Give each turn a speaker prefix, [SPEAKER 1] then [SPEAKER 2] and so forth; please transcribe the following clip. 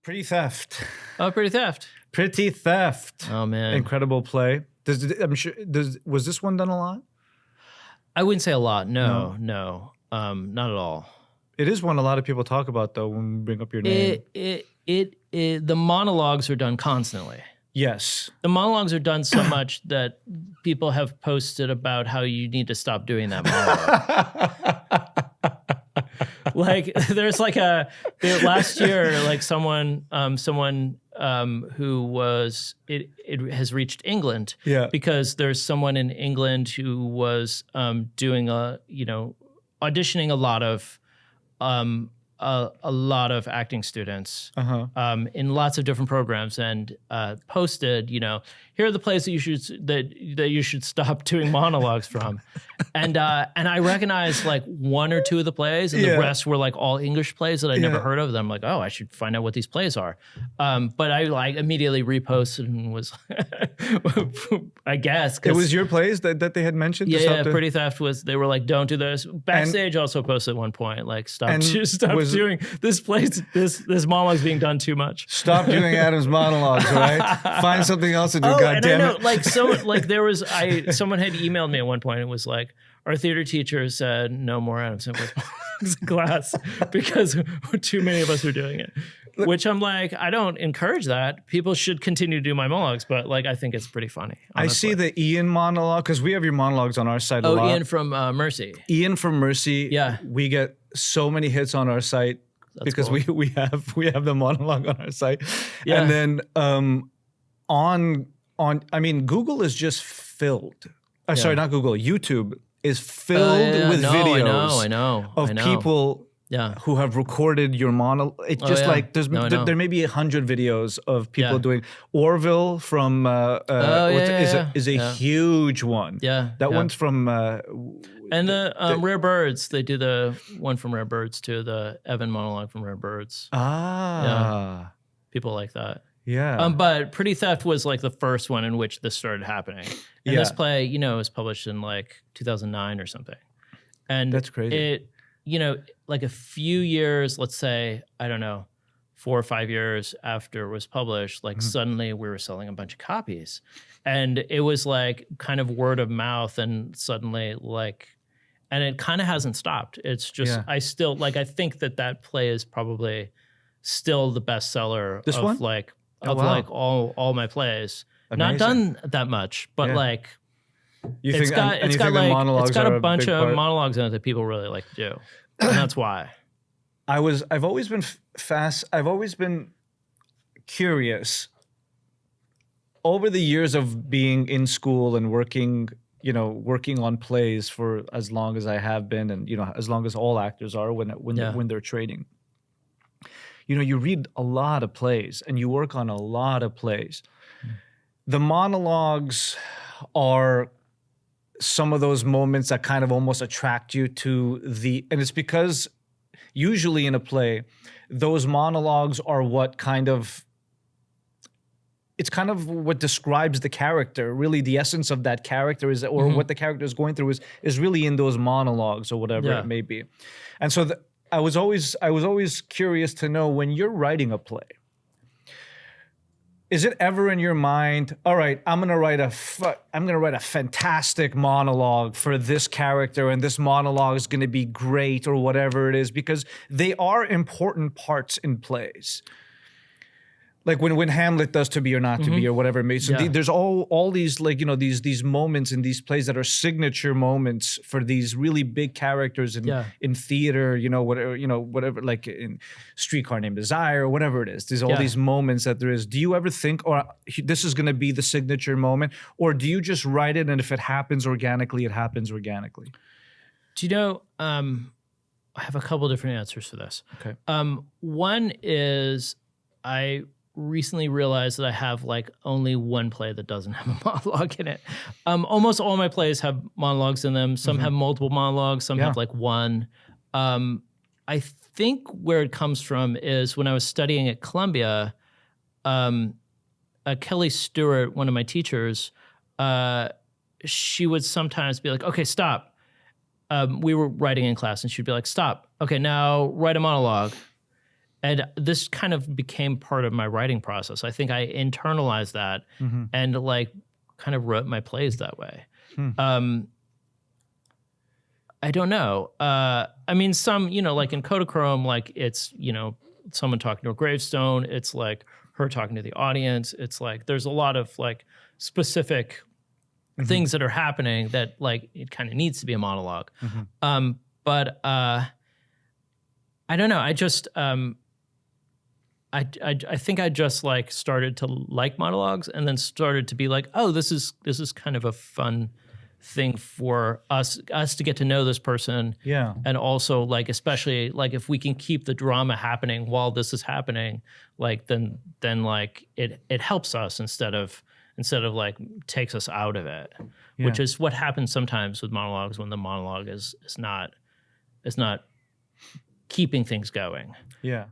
[SPEAKER 1] Pretty Theft.
[SPEAKER 2] Oh, Pretty Theft.
[SPEAKER 1] Pretty Theft.
[SPEAKER 2] Oh man,
[SPEAKER 1] Incredible play. Was this one done a lot?
[SPEAKER 2] I wouldn't say a lot. No, not at all.
[SPEAKER 1] It is one a lot of people talk about though when we bring up your name.
[SPEAKER 2] The monologues are done constantly.
[SPEAKER 1] Yes.
[SPEAKER 2] The monologues are done so much that people have posted about how you need to stop doing that monologue. Like there's like last year, like someone who was it has reached England.
[SPEAKER 1] Yeah.
[SPEAKER 2] Because there's someone in England who was doing auditioning a lot of acting students in lots of different programs, and posted, here are the plays that you should stop doing monologues from, and I recognized like one or two of the plays, and the rest were like all English plays that I never heard of. Them, like, oh, I should find out what these plays are. But I like immediately reposted and was, I guess
[SPEAKER 1] it was your plays that they had mentioned.
[SPEAKER 2] Yeah, Pretty Theft was. They were like, don't do this. Backstage also posted at one point like, stop doing this place. This monologue's being done too much.
[SPEAKER 1] Stop doing Adam's monologues, all right? Find something else to do. God damn it!
[SPEAKER 2] Someone had emailed me at one point. It was like, our theater teacher said no more Adam Szymkowicz monologues in class because too many of us are doing it. Which I'm like, I don't encourage that. People should continue to do my monologues, but like, I think it's pretty funny. Honestly.
[SPEAKER 1] I see the Ian monologue because we have your monologues on our site a lot.
[SPEAKER 2] Ian from Mercy.
[SPEAKER 1] Ian from Mercy.
[SPEAKER 2] Yeah, we
[SPEAKER 1] get so many hits on our site. That's because cool. we have the monologue on our site. Yeah. And then I mean, Google is just filled. Sorry, not Google. YouTube is filled with videos of people who have recorded your monologue. It's just like there may be 100 videos of people doing Orville from is a huge one. Yeah, that one's from.
[SPEAKER 2] And the Rare Birds, they do the one from Rare Birds too, the Evan monologue from Rare Birds. Yeah. People like that.
[SPEAKER 1] Yeah.
[SPEAKER 2] But Pretty Theft was like the first one in which this started happening. And this play, was published in like 2009 or something. And
[SPEAKER 1] that's crazy.
[SPEAKER 2] It, like a few years, let's say, I don't know, 4 or 5 years after it was published, like suddenly we were selling a bunch of copies. And it was like kind of word of mouth, and suddenly and it kind of hasn't stopped. It's just, I still, I think that play is probably still the bestseller of all my plays. Amazing. Not done that much, but it's got a bunch of monologues in it that people really like to do. And that's why.
[SPEAKER 1] I've always been curious over the years of being in school and working on plays for as long as I have been, and as long as all actors are when they're training. You read a lot of plays and you work on a lot of plays. The monologues are some of those moments that kind of almost attract you to and it's because usually in a play, those monologues are what it's kind of what describes the character. Really, the essence of that character is, or what the character is going through is really in those monologues or whatever it may be. And so I was always curious to know, when you're writing a play, is it ever in your mind, all right, I'm gonna write a fantastic monologue for this character, and this monologue is gonna be great, or whatever it is, because they are important parts in plays. Like when Hamlet does To Be or Not to Be, or whatever it may be. So there's all these these moments in these plays that are signature moments for these really big characters in theater, whatever, like in Streetcar Named Desire or whatever it is. There's all these moments that there is. Do you ever think, this is going to be the signature moment, or do you just write it, and if it happens organically, it happens organically?
[SPEAKER 2] Do you know? I have a couple different answers for this.
[SPEAKER 1] Okay.
[SPEAKER 2] One is I recently realized that I have only one play that doesn't have a monologue in it. Almost all my plays have monologues in them. Some have multiple monologues. Some have one. I think where it comes from is when I was studying at Columbia, Kelly Stewart, one of my teachers, she would sometimes be like, okay, stop. We were writing in class, and she'd be like, stop. Okay, now write a monologue. And this kind of became part of my writing process. I think I internalized that and like kind of wrote my plays that way. I don't know. I mean, some, you know, like in Kodachrome, like it's, you know, someone talking to a gravestone. It's like her talking to the audience. It's like there's a lot of like specific things that are happening that like it kind of needs to be a monologue. But I don't know. I just I think I just like started to like monologues and then started to be like, oh, this is kind of a fun thing for us to get to know this person.
[SPEAKER 1] Yeah.
[SPEAKER 2] And also like, especially like if we can keep the drama happening while this is happening, like then like it helps us instead of like takes us out of it, which is what happens sometimes with monologues when the monologue is not keeping things going.
[SPEAKER 1] Yeah.